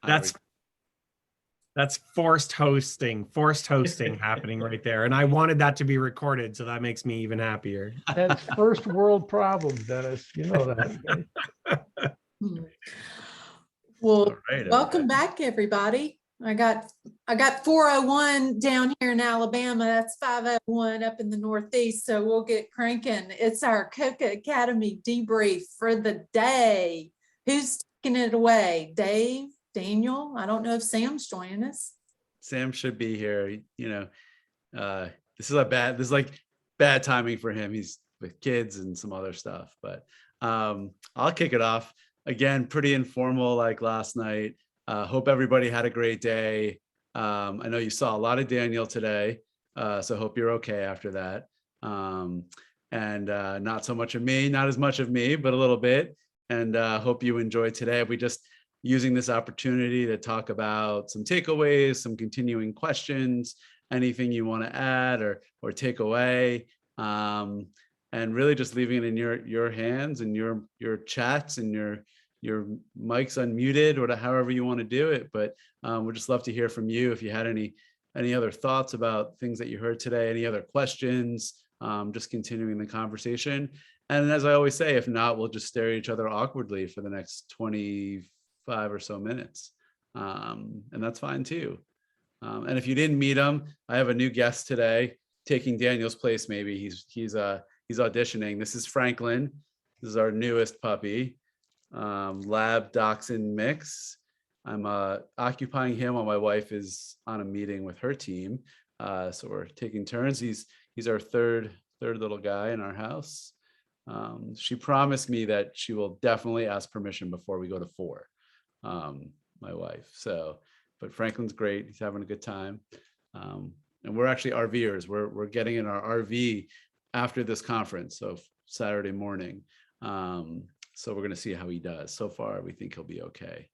That's forced hosting happening right there. And I wanted that to be recorded, so that makes me even happier. That's first world problem, Dennis. You know that. Okay? Well, welcome back, everybody. I got 401 down here in Alabama. That's 501 up in the Northeast. So we'll get cranking. It's our COCAcademy debrief for the day. Who's taking it away? Dave? Daniel? I don't know if Sam's joining us. Sam should be here. You know, this is like bad timing for him. He's with kids and some other stuff, but I'll kick it off. Again, pretty informal like last night. Hope everybody had a great day. I know you saw a lot of Daniel today, so hope you're okay after that. And not so much of me, not as much of me, but a little bit. And hope you enjoyed today. We just using this opportunity to talk about some takeaways, some continuing questions, anything you want to add or take away, and really just leaving it in your hands and your chats and your mics unmuted or however you want to do it. But we'd just love to hear from you if you had any other thoughts about things that you heard today, any other questions, just continuing the conversation. And as I always say, if not, we'll just stare at each other awkwardly for the next 25 or so minutes. And that's fine too. And if you didn't meet him, I have a new guest today taking Daniel's place. Maybe he's auditioning. This is Franklin. This is our newest puppy, lab dachshund mix. I'm occupying him while my wife is on a meeting with her team. So we're taking turns. He's our third little guy in our house. She promised me that she will definitely ask permission before we go to 4. My wife. So, but Franklin's great. He's having a good time. And we're actually RVers. We're getting in our RV after this conference. So Saturday morning. So we're going to see how he does. So far, we think he'll be okay.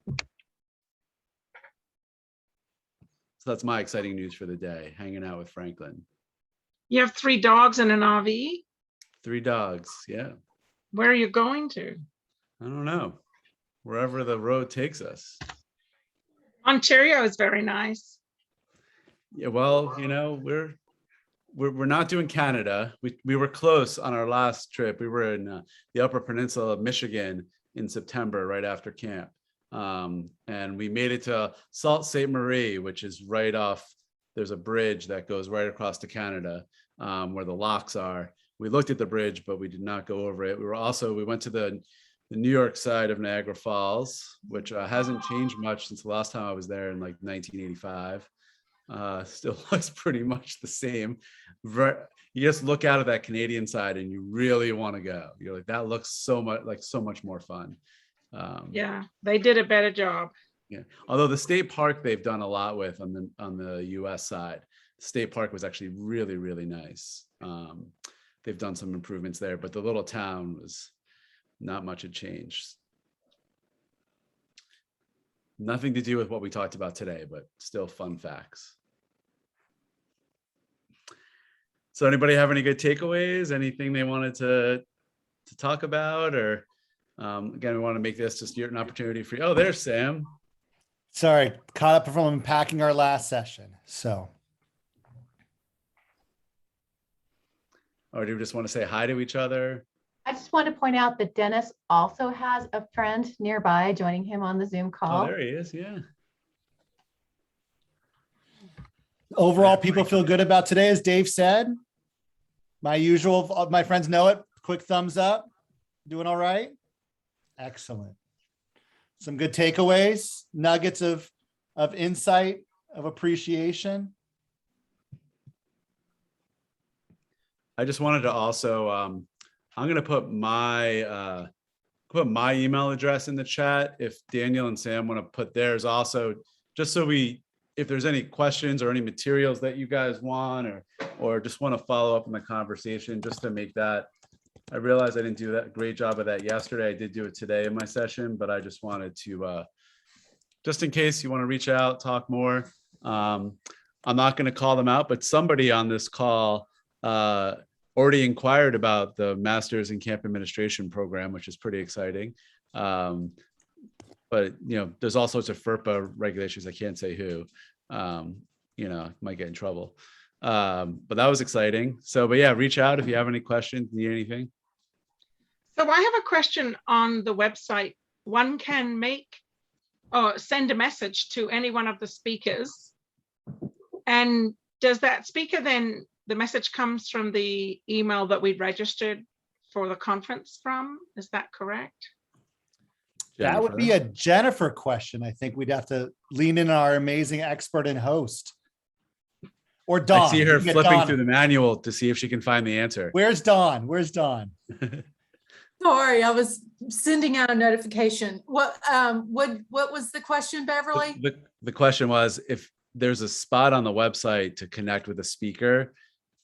So that's my exciting news for the day, hanging out with Franklin. You have 3 dogs and an RV? 3 dogs, yeah. Where are you going to? I don't know. Wherever the road takes us. Ontario is very nice. Yeah, well, you know, we're not doing Canada. We were close on our last trip. We were in the Upper Peninsula of Michigan in September, right after camp. And we made it to Sault Ste. Marie, which is right off. There's a bridge that goes right across to Canada, where the locks are. We looked at the bridge, but we did not go over it. We went to the New York side of Niagara Falls, which hasn't changed much since the last time I was there in like 1985. Still looks pretty much the same. You just look out of that Canadian side and you really want to go. You're like, that looks so much more fun. Yeah, they did a better job. Yeah, although the state park they've done a lot with on the US side. The state park was actually really, really nice. They've done some improvements there, but the little town was not much had changed. Nothing to do with what we talked about today, but still fun facts. So anybody have any good takeaways? Anything they wanted to talk about? Or again, we want to make this just an opportunity for you. Oh, there's Sam. Sorry, caught up from unpacking our last session. So. Or do we just want to say hi to each other? I just want to point out that Dennis also has a friend nearby joining him on the Zoom call. Oh, there he is. Yeah. Overall, people feel good about today, as Dave said. My friends know it. Quick thumbs up. Doing all right? Excellent. Some good takeaways, nuggets of insight, of appreciation. I just wanted to also, I'm going to put my email address in the chat if Daniel and Sam want to put theirs also, just so if there's any questions or any materials that you guys want or just want to follow up on the conversation, just to make that. I realized I didn't do that great job of that yesterday. I did do it today in my session, but I just wanted to, just in case you want to reach out, talk more. I'm not going to call them out, but somebody on this call already inquired about the Masters in Camp Administration program, which is pretty exciting. but there's all sorts of FERPA regulations. I can't say who, might get in trouble. But that was exciting. So, but yeah, reach out if you have any questions, need anything. So I have a question on the website. One can send a message to any one of the speakers. And does that speaker then, the message comes from the email that we registered for the conference from? Is that correct? That would be a Jennifer question. I think we'd have to lean in on our amazing expert and host. Or Dawn. I see her We can get flipping Dawn. through the manual to see if she can find the answer. Where's Dawn? Where's Dawn? Sorry, I was sending out a notification. What was the question, Beverly? The question was, if there's a spot on the website to connect with a speaker,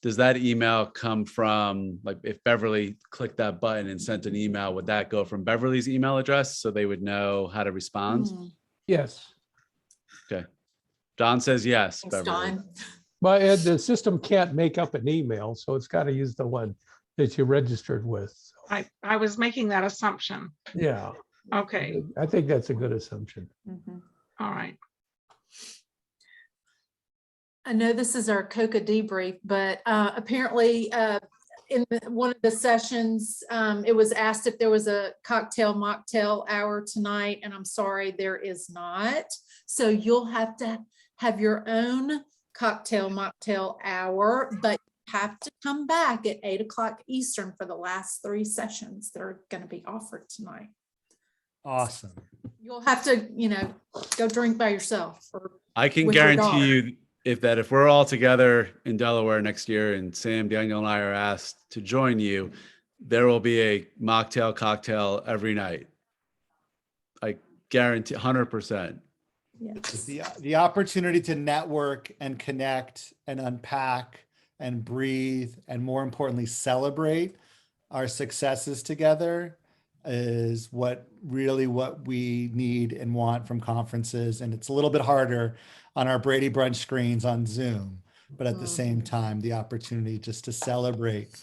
does that email come from, like, if Beverly clicked that button and sent an email, would that go from Beverly's email address so they would know how to respond? Yes. Okay. Don says yes, Thanks, Beverly. Dawn. But the system can't make up an email, so it's got to use the one that you registered with. So, I was making that assumption. yeah, Okay, I think that's a good assumption. all right. I know this is our COCA debrief, but apparently in one of the sessions, it was asked if there was a cocktail mocktail hour tonight, and I'm sorry, there is not. So you'll have to have your own cocktail mocktail hour, but you have to come back at 8 o'clock Eastern for the last 3 sessions that are going to be offered tonight. Awesome. You'll have to, go drink by yourself. Or I can with your guarantee daughter. you if we're all together in Delaware next year and Sam, Daniel, and I are asked to join you, there will be a mocktail cocktail every night. I guarantee 100%. Yes. The opportunity to network and connect and unpack and breathe, and more importantly, celebrate our successes together is what we need and want from conferences. And it's a little bit harder on our Brady Brunch screens on Zoom, but at the same time, the opportunity just to celebrate.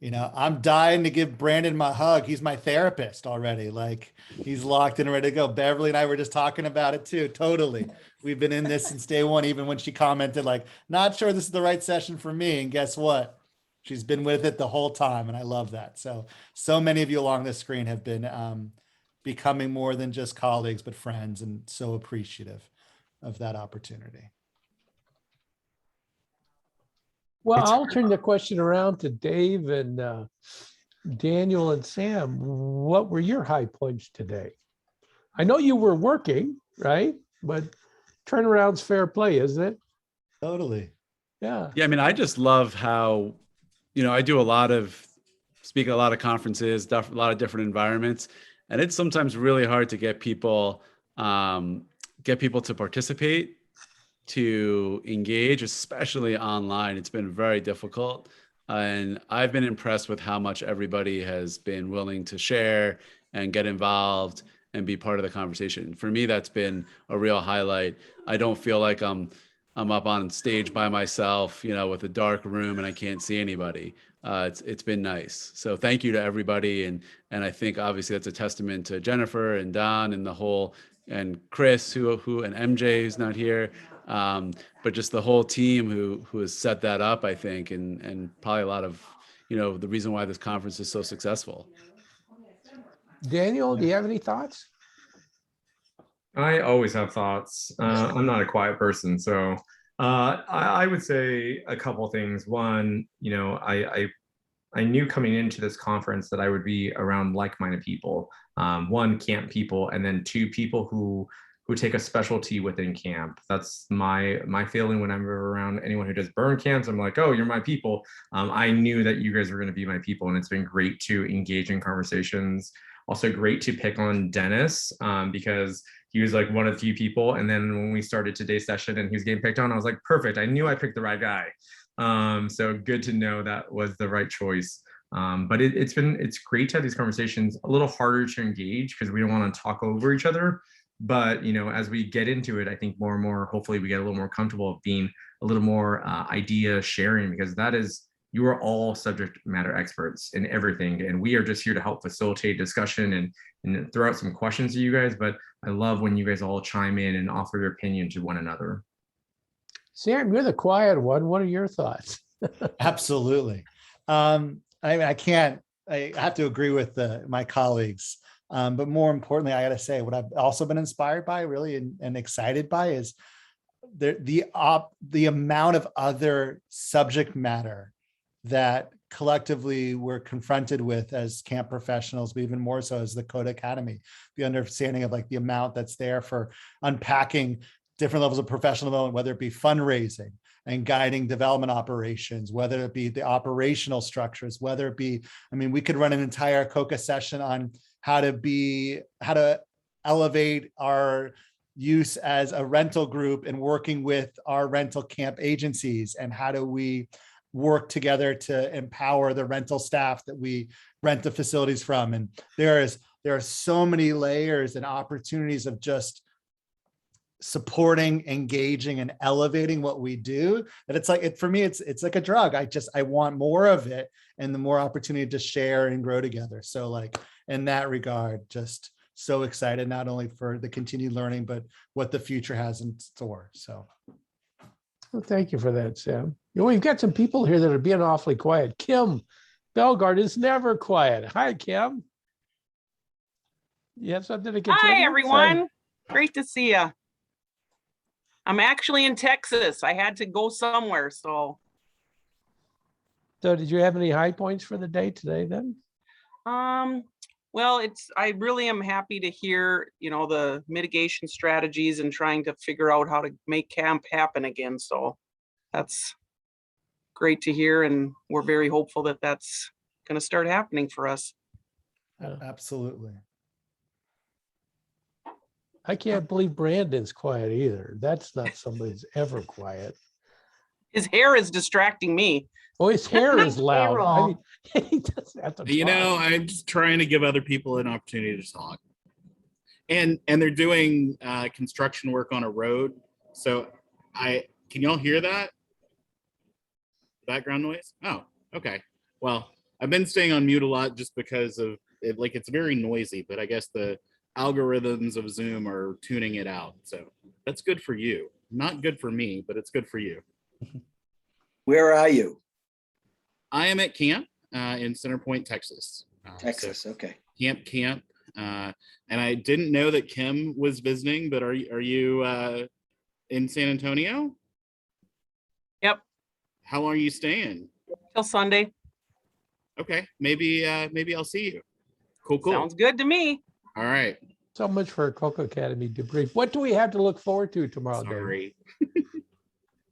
I'm dying to give Brandon my hug. He's my therapist already. Like, he's locked in and ready to go. Beverly and I were just talking about it too. Totally. We've been in this since day one, even when she commented like, not sure this is the right session for me. And guess what? She's been with it the whole time. And I love that. So many of you along this screen have been becoming more than just colleagues, but friends, and so appreciative of that opportunity. Well, I'll turn the question around to Dave and Daniel and Sam. What were your high points today? I know you were working, right? But turnaround's fair play, isn't it? Totally. Yeah. Yeah, I mean, I just love how, I do speak at a lot of conferences, a lot of different environments, and it's sometimes really hard to get people to participate, to engage, especially online. It's been very difficult. And I've been impressed with how much everybody has been willing to share and get involved and be part of the conversation. For me, that's been a real highlight. I don't feel like I'm up on stage by myself, with a dark room and I can't see anybody. It's been nice. So thank you to everybody. And I think obviously that's a testament to Jennifer and Don and and Chris who and MJ who's not here. But just the whole team who has set that up, I think, and probably a lot of, the reason why this conference is so successful. Daniel, do you have any thoughts? I always have thoughts. I'm not a quiet person, so I would say a couple of things. One, I knew coming into this conference that I would be around like-minded people. One, camp people, and then 2, people who take a specialty within camp. That's my feeling when I'm around anyone who does burn camps. I'm like, oh, you're my people. I knew that you guys were going to be my people, and it's been great to engage in conversations. Also great to pick on Dennis because he was like one of the few people. And then when we started today's session and he was getting picked on, I was like, perfect. I knew I picked the right guy. So good to know that was the right choice. But it's great to have these conversations. A little harder to engage because we don't want to talk over each other. But, as we get into it, I think more and more, hopefully we get a little more comfortable of being a little more idea sharing, because that is, you are all subject matter experts in everything, and we are just here to help facilitate discussion and throw out some questions to you guys. But I love when you guys all chime in and offer your opinion to one another. Sam, you're the quiet one. What are your thoughts? Absolutely. I have to agree with my colleagues. But more importantly, I got to say what I've also been inspired by really and excited by is the amount of other subject matter that collectively we're confronted with as camp professionals, but even more so as the COCAcademy, the understanding of like the amount that's there for unpacking different levels of professional development, whether it be fundraising and guiding development operations, whether it be the operational structures, whether it be, I mean, we could run an entire COCA session on how to elevate our use as a rental group and working with our rental camp agencies, and how do we work together to empower the rental staff that we rent the facilities from. And there are so many layers and opportunities of just supporting, engaging, and elevating what we do, that it's like, for me, it's like a drug. I want more of it, and the more opportunity to share and grow together. So like in that regard, just so excited, not only for the continued learning, but what the future has in store. So. Well, thank you for that, Sam. You know, we've got some people here that are being awfully quiet. Kim Belgard is never quiet. Hi, Kim. You have something to contribute? Hi, everyone. Great to see you. I'm actually in Texas. I had to go somewhere, so. So did you have any high points for the day today then? Well, I really am happy to hear, the mitigation strategies and trying to figure out how to make camp happen again. So that's great to hear. And we're very hopeful that that's going to start happening for us. Absolutely. I can't believe Brandon's quiet either. That's not somebody who's ever quiet. His hair is distracting me. Oh, his hair is loud. I mean, he doesn't have to talk. I'm just trying to give other people an opportunity to talk. And they're doing construction work on a road. So can y'all hear that? Background noise? Oh, okay. Well, I've been staying on mute a lot just because of it, like it's very noisy, but I guess the algorithms of Zoom are tuning it out. So that's good for you. Not good for me, but it's good for you. Where are you? I am at camp in Center Point, Texas. Texas, so okay. Camp. And I didn't know that Kim was visiting, but are you in San Antonio? Yep. How long are you staying? Till Sunday. Okay, maybe I'll see you. Cool. Sounds good to me. All right. So much for a COCAcademy debrief. What do we have to look forward to tomorrow, Sorry.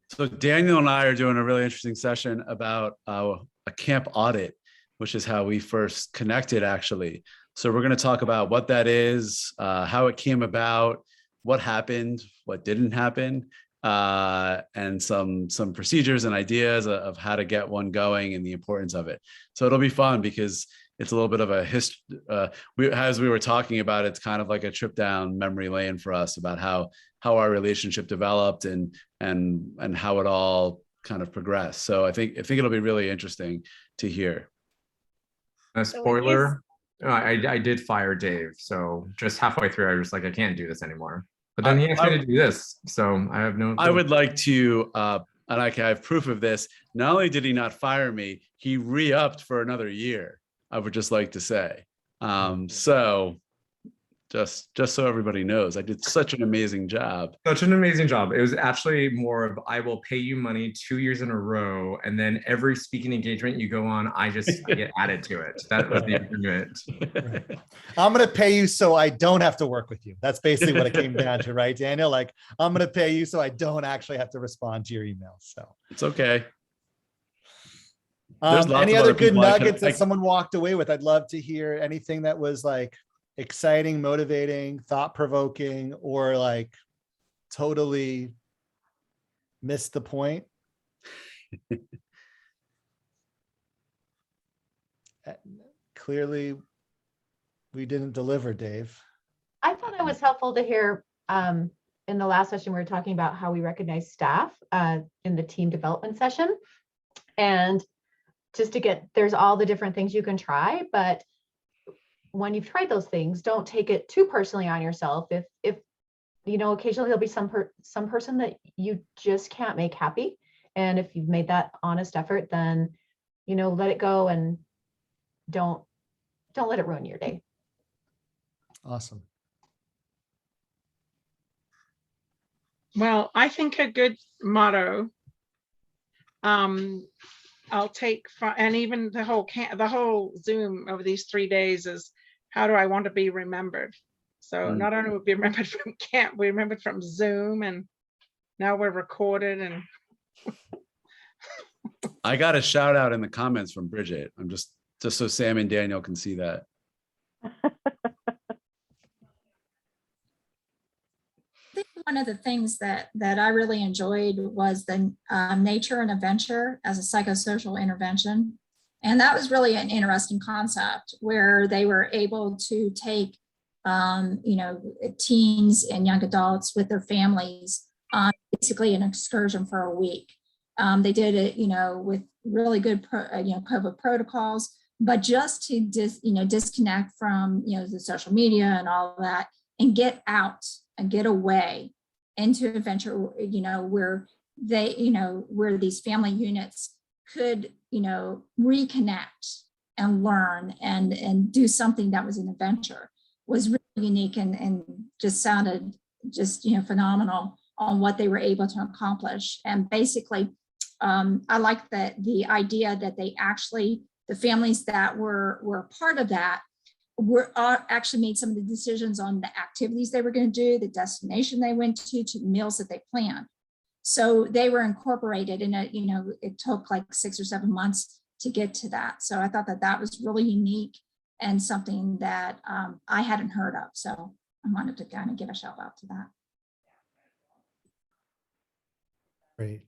So Daniel and I are doing a really interesting session about a camp audit, which is how we first connected, actually. So we're going to talk about what that is, how it came about, what happened, what didn't happen, and some procedures and ideas of how to get one going and the importance of it. So it'll be fun because it's a little bit of a history. As we were talking about, it's kind of like a trip down memory lane for us about how our relationship developed and how it all kind of progressed. So I think it'll be really interesting to hear. A spoiler, I did fire Dave. So just halfway through, I was like, I can't do this anymore. But then he asked me to do this. So I have no. I would like to, and I have proof of this. Not only did he not fire me, he re-upped for another year. I would just like to say. So just so everybody knows, I did such an amazing job. Such an amazing job. It was actually more of, I will pay you money 2 years in a row, and then every speaking engagement you go on, I get added to it. That was the agreement. Right. I'm going to pay you so I don't have to work with you. That's basically what it came down to, right, Daniel? Like, I'm going to pay you so I don't actually have to respond to your emails. So it's okay. Any other good nuggets that someone walked away with? I'd love to hear anything that was like exciting, motivating, thought-provoking, or like totally missed the point. Clearly we didn't deliver, Dave. I thought it was helpful to hear in the last session, we were talking about how we recognize staff in the team development session. And just to get, there's all the different things you can try, but when you've tried those things, don't take it too personally on yourself. If you know, occasionally there'll be some person that you just can't make happy. And if you've made that honest effort, then, you know, let it go and don't let it ruin your day. Awesome. Well, I think a good motto, I'll take from, and even the whole Zoom over these 3 days is, how do I want to be remembered? So not only will be remembered from camp, we remembered from Zoom, and now we're recorded. And I got a shout out in the comments from Bridget. I'm just so Sam and Daniel can see that. I think one of the things that I really enjoyed was the nature and adventure as a psychosocial intervention. And that was really an interesting concept where they were able to take, you know, teens and young adults with their families on basically an excursion for a week. They did it, you know, with really good, COVID protocols, but just to disconnect from, you know, the social media and all that, and get out and get away into adventure, you know, where they, you know, where these family units could, you know, reconnect and learn and do something that was an adventure, was really unique and just sounded just, you know, phenomenal on what they were able to accomplish. And basically, I like that the idea that they actually, the families that were part of that were actually made some of the decisions on the activities they were going to do, the destination they went to the meals that they planned. So they were incorporated in it, you know, it took like 6 or 7 months to get to that. So I thought that that was really unique and something that I hadn't heard of. So I wanted to kind of give a shout out to that. Great.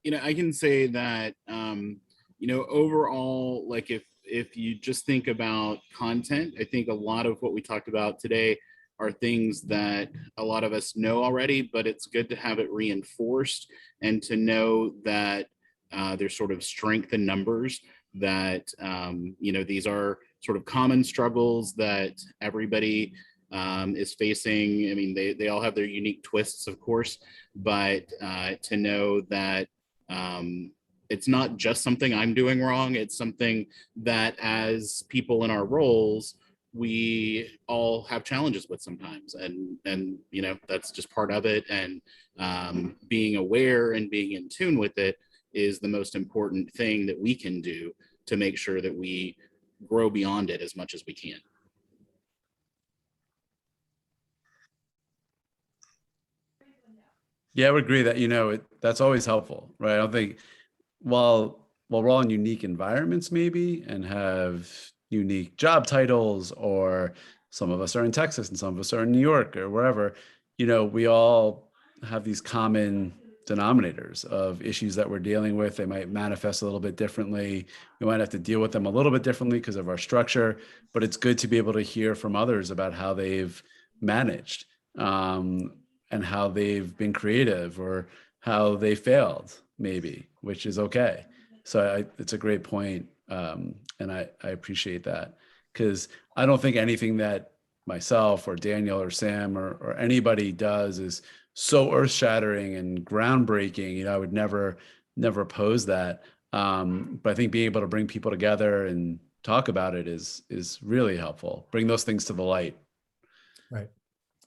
You know, I can say that, you know, overall, like if you just think about content, I think a lot of what we talked about today are things that a lot of us know already, but it's good to have it reinforced and to know that there's sort of strength in numbers, that, you know, these are sort of common struggles that everybody is facing. I mean, they all have their unique twists, of course, but to know that it's not just something I'm doing wrong. It's something that as people in our roles, we all have challenges with sometimes. And you know, that's just part of it. And being aware and being in tune with it is the most important thing that we can do to make sure that we grow beyond it as much as we can. Yeah, I would agree that, you know, that's always helpful, right? I don't think, while we're all in unique environments maybe and have unique job titles, or some of us are in Texas and some of us are in New York or wherever, you know, we all have these common denominators of issues that we're dealing with. They might manifest a little bit differently. We might have to deal with them a little bit differently because of our structure, but it's good to be able to hear from others about how they've managed and how they've been creative or how they failed maybe, which is okay. So it's a great point. And I appreciate that, because I don't think anything that myself or Daniel or Sam or anybody does is so earth-shattering and groundbreaking. You know, I would never oppose that. But I think being able to bring people together and talk about it is really helpful. Bring those things to the light. Right.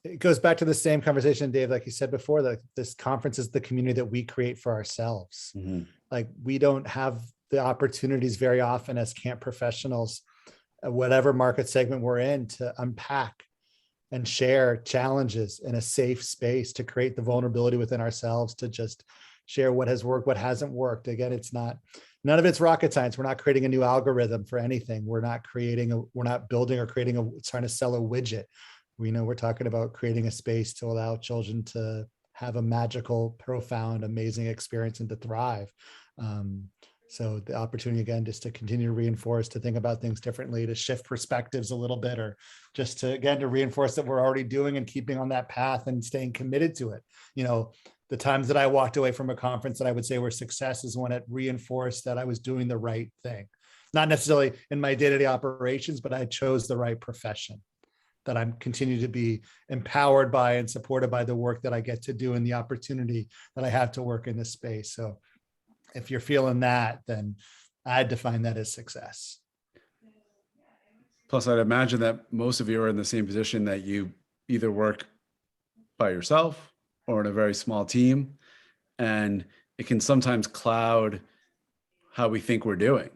It goes back to the same conversation, Dave, like you said before, that this conference is the community that we create for ourselves. Mm-hmm. Like, we don't have the opportunities very often as camp professionals, whatever market segment we're in, to unpack and share challenges in a safe space, to create the vulnerability within ourselves, to just share what has worked, what hasn't worked. Again, none of it's rocket science. We're not creating a new algorithm for anything. We're not building or trying to sell a widget. We know we're talking about creating a space to allow children to have a magical, profound, amazing experience and to thrive. So the opportunity again, just to continue to reinforce, to think about things differently, to shift perspectives a little bit, or just to, again, to reinforce that we're already doing and keeping on that path and staying committed to it. You know, the times that I walked away from a conference that I would say were successes when it reinforced that I was doing the right thing. Not necessarily in my day-to-day operations, but I chose the right profession, that I'm continue to be empowered by and supported by the work that I get to do and the opportunity that I have to work in this space. So if you're feeling that, then I'd define that as success. Plus, I'd imagine that most of you are in the same position, that you either work by yourself or in a very small team, and it can sometimes cloud how we think we're doing,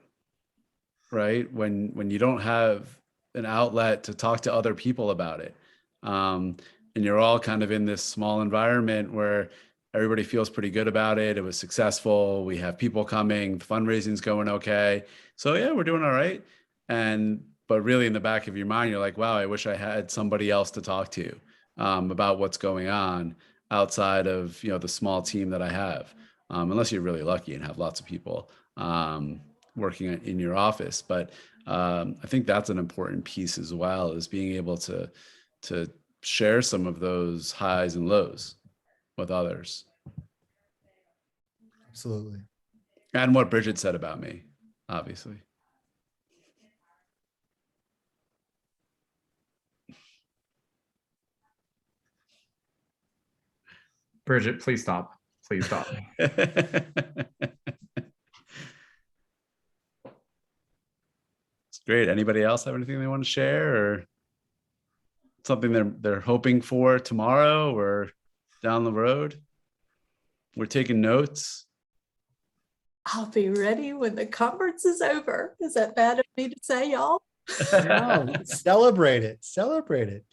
right? When you don't have an outlet to talk to other people about it, and you're all kind of in this small environment where everybody feels pretty good about it. It was successful. We have people coming. The fundraising's going okay. So yeah, we're doing all right. But really in the back of your mind, you're like, wow, I wish I had somebody else to talk to about what's going on outside of, you know, the small team that I have, unless you're really lucky and have lots of people working in your office. But I think that's an important piece as well, is being able to share some of those highs and lows with others. Absolutely. And what Bridget said about me, obviously. Bridget, please stop. Please stop. It's great. Anybody else have anything they want to share, or something they're hoping for tomorrow or down the road? We're taking notes. I'll be ready when the conference is over. Is that bad of me to say, y'all? No, celebrate it. Celebrate it.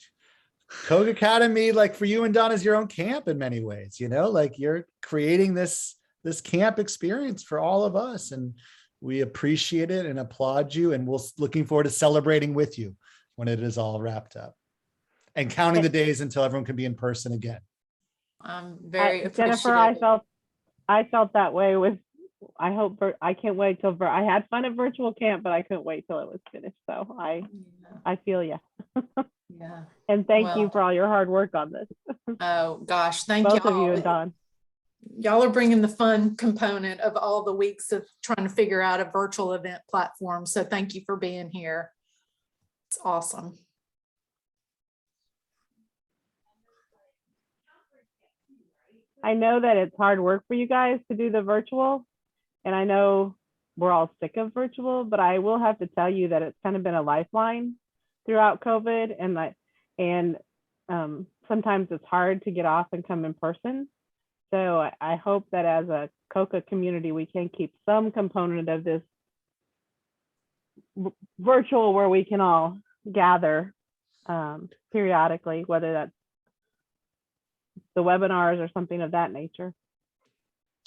COCAcademy, like for you and Don, is your own camp in many ways, you know, like you're creating this camp experience for all of us, and we appreciate it and applaud you, and we're looking forward to celebrating with you when it is all wrapped up and counting the days until everyone can be in person again. I'm very Jennifer, I felt that way with, I can't wait till, I had fun at virtual camp, but I couldn't wait till it was finished. So I feel you. Yeah. And thank you for all your hard work on this. Oh gosh, thank both y'all. of you and Don. Y'all are bringing the fun component of all the weeks of trying to figure out a virtual event platform. So thank you for being here. It's awesome. I know that it's hard work for you guys to do the virtual, and I know we're all sick of virtual, but I will have to tell you that it's kind of been a lifeline throughout COVID, and sometimes it's hard to get off and come in person. So I hope that as a COCA community, we can keep some component of this virtual where we can all gather periodically, whether that's the webinars or something of that nature.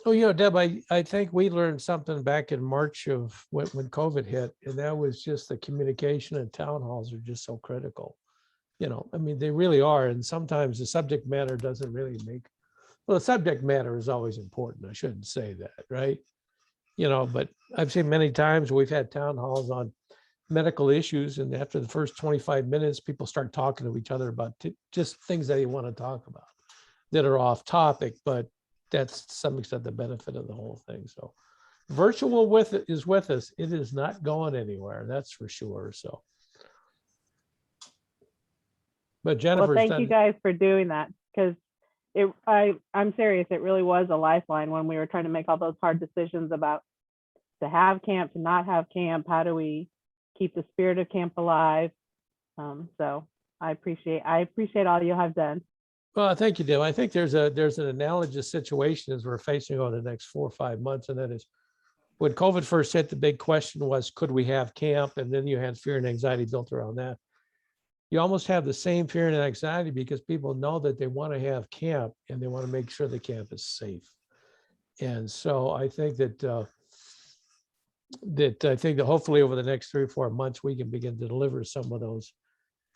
Oh, you know, Deb, I think we learned something back in March of when COVID hit, and that was just the communication, and town halls are just so critical. You know, I mean, they really are. And sometimes the subject matter doesn't really well, the subject matter is always important. I shouldn't say that, right? You know, but I've seen many times we've had town halls on medical issues, and after the first 25 minutes, people start talking to each other about just things that they want to talk about that are off topic, but that's to some extent the benefit of the whole thing. So virtual is with us. It is not going anywhere, that's for sure. So, but Jennifer, well, thank you guys for doing that, because I'm serious, it really was a lifeline when we were trying to make all those hard decisions about to have camp, to not have camp. How do we keep the spirit of camp alive? So I appreciate all you have done. Well, thank you, Deb. I think there's an analogous situation as we're facing over the next 4 or 5 months, and that is when COVID first hit, the big question was, could we have camp? And then you had fear and anxiety built around that. You almost have the same fear and anxiety because people know that they want to have camp and they want to make sure the camp is safe. And so I think that hopefully over the next 3 or 4 months, we can begin to deliver some of those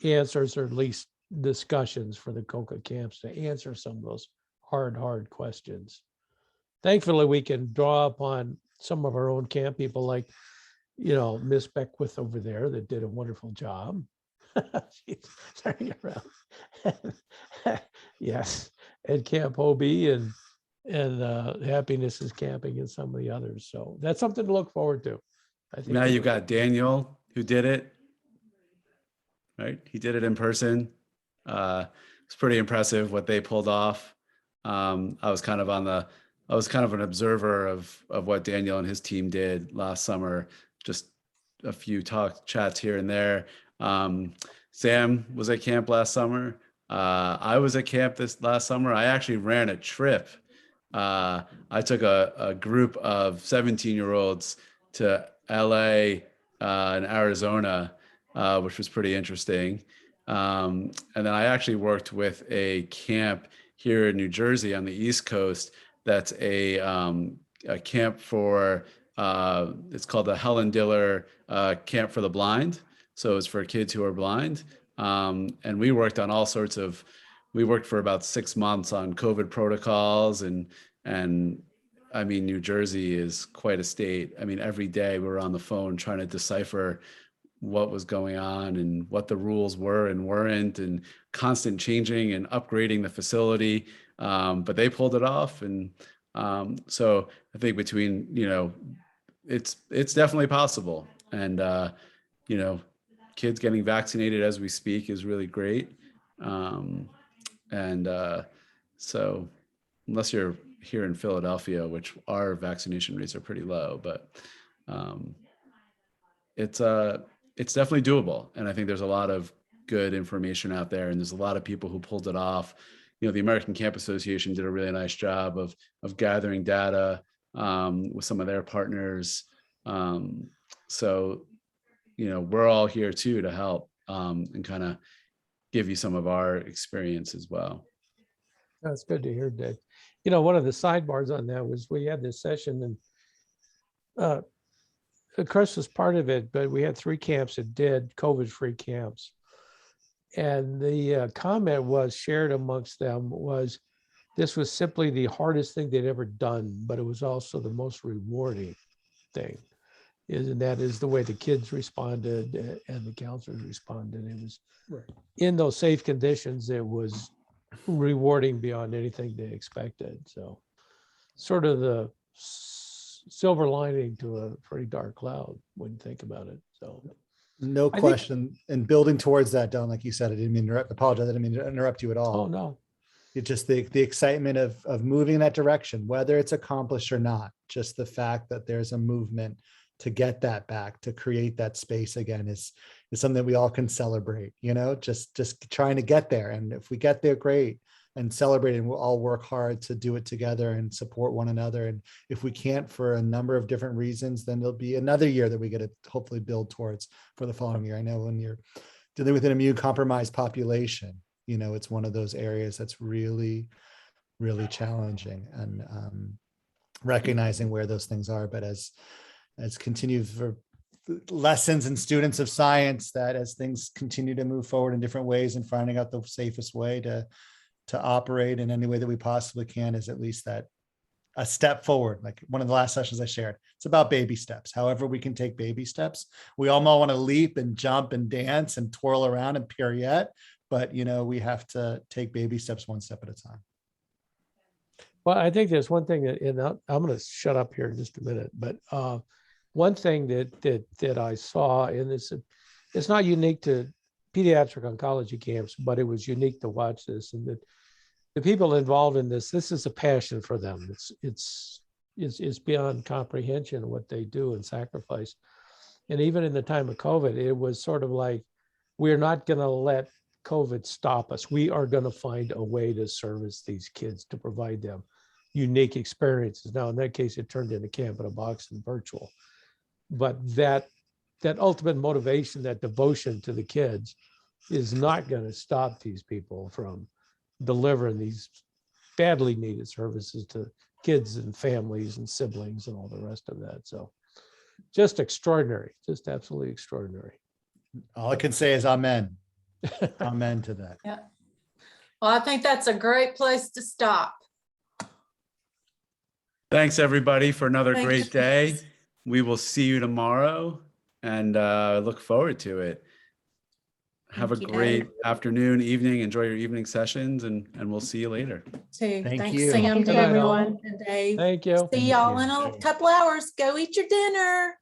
answers, or at least discussions for the COCA camps to answer some of those hard questions. Thankfully, we can draw upon some of our own camp people like, Miss Beckwith over there that did a wonderful job. She's turning around. Yes, and Camp Hobie and Happiness is Camping and some of the others. So that's something to look forward to. I think Now you've got Daniel who did it, right? He did it in person. It's pretty impressive what they pulled off. I was kind of an observer of what Daniel and his team did last summer. Just a few chats here and there. Sam was at camp last summer. I was at camp this last summer. I actually ran a trip. I took a group of 17-year-olds to LA and Arizona, which was pretty interesting. And then I actually worked with a camp here in New Jersey on the East Coast. That's a camp for, it's called the Helen Diller Camp for the Blind. So it's for kids who are blind. And we worked on we worked for about 6 months on COVID protocols. And I mean, New Jersey is quite a state. I mean, every day we were on the phone trying to decipher what was going on and what the rules were and weren't, and constant changing and upgrading the facility. But they pulled it off. And so I think between, it's definitely possible. And, kids getting vaccinated as we speak is really great. So unless you're here in Philadelphia, which our vaccination rates are pretty low, but it's definitely doable. And I think there's a lot of good information out there, and there's a lot of people who pulled it off. The American Camp Association did a really nice job of gathering data with some of their partners. So, we're all here too to help and kind of give you some of our experience as well. That's good to hear, Dave. One of the sidebars on that was we had this session, and Chris was part of it, but we had 3 camps that did COVID-free camps. And the comment was shared amongst them was, this was simply the hardest thing they'd ever done, but it was also the most rewarding thing. And that is the way the kids responded and the counselors responded. It was in those safe conditions, it was rewarding beyond anything they expected. So sort of the silver lining to a pretty dark cloud when you think about it. So no question. And building towards that, Don, like you said, I didn't mean to apologize. I didn't mean to interrupt you at all. Oh, no. It's just the excitement of moving in that direction, whether it's accomplished or not. Just the fact that there's a movement to get that back, to create that space again is something that we all can celebrate, just trying to get there. And if we get there, great, and celebrate, and we'll all work hard to do it together and support one another. And if we can't for a number of different reasons, then there'll be another year that we get to hopefully build towards for the following year. I know when you're dealing with an immune compromised population, it's one of those areas that's really, really challenging, and recognizing where those things are. But as continued for lessons and students of science, that as things continue to move forward in different ways and finding out the safest way to operate in any way that we possibly can, is at least that a step forward. Like one of the last sessions I shared, it's about baby steps. However we can take baby steps. We all want to leap and jump and dance and twirl around and pirouette, but we have to take baby steps one step at a time. Well, I think there's one thing that, and I'm going to shut up here in just a minute, but one thing that I saw in this, it's not unique to pediatric oncology camps, but it was unique to watch this, and that the people involved in this is a passion for them. It's beyond comprehension what they do and sacrifice. And even in the time of COVID, it was sort of like, we're not going to let COVID stop us. We are going to find a way to service these kids, to provide them unique experiences. Now, in that case, it turned into Camp in a Box and virtual. But that ultimate motivation, that devotion to the kids, is not going to stop these people from delivering these badly needed services to kids and families and siblings and all the rest of that. So just extraordinary, just absolutely extraordinary. All I can say is amen. Amen to that. Yeah. Well, I think that's a great place to stop. Thanks, everybody, for another Thanks. great day. We will see you tomorrow and look forward to it. Have a Thank you, great Dave. afternoon, evening. Enjoy your evening sessions, and we'll see you later. Too. Thank Thanks, you. Sam, Good night, Daniel, everyone. and Dave. Thank you. See y'all in a couple hours. Go eat your dinner.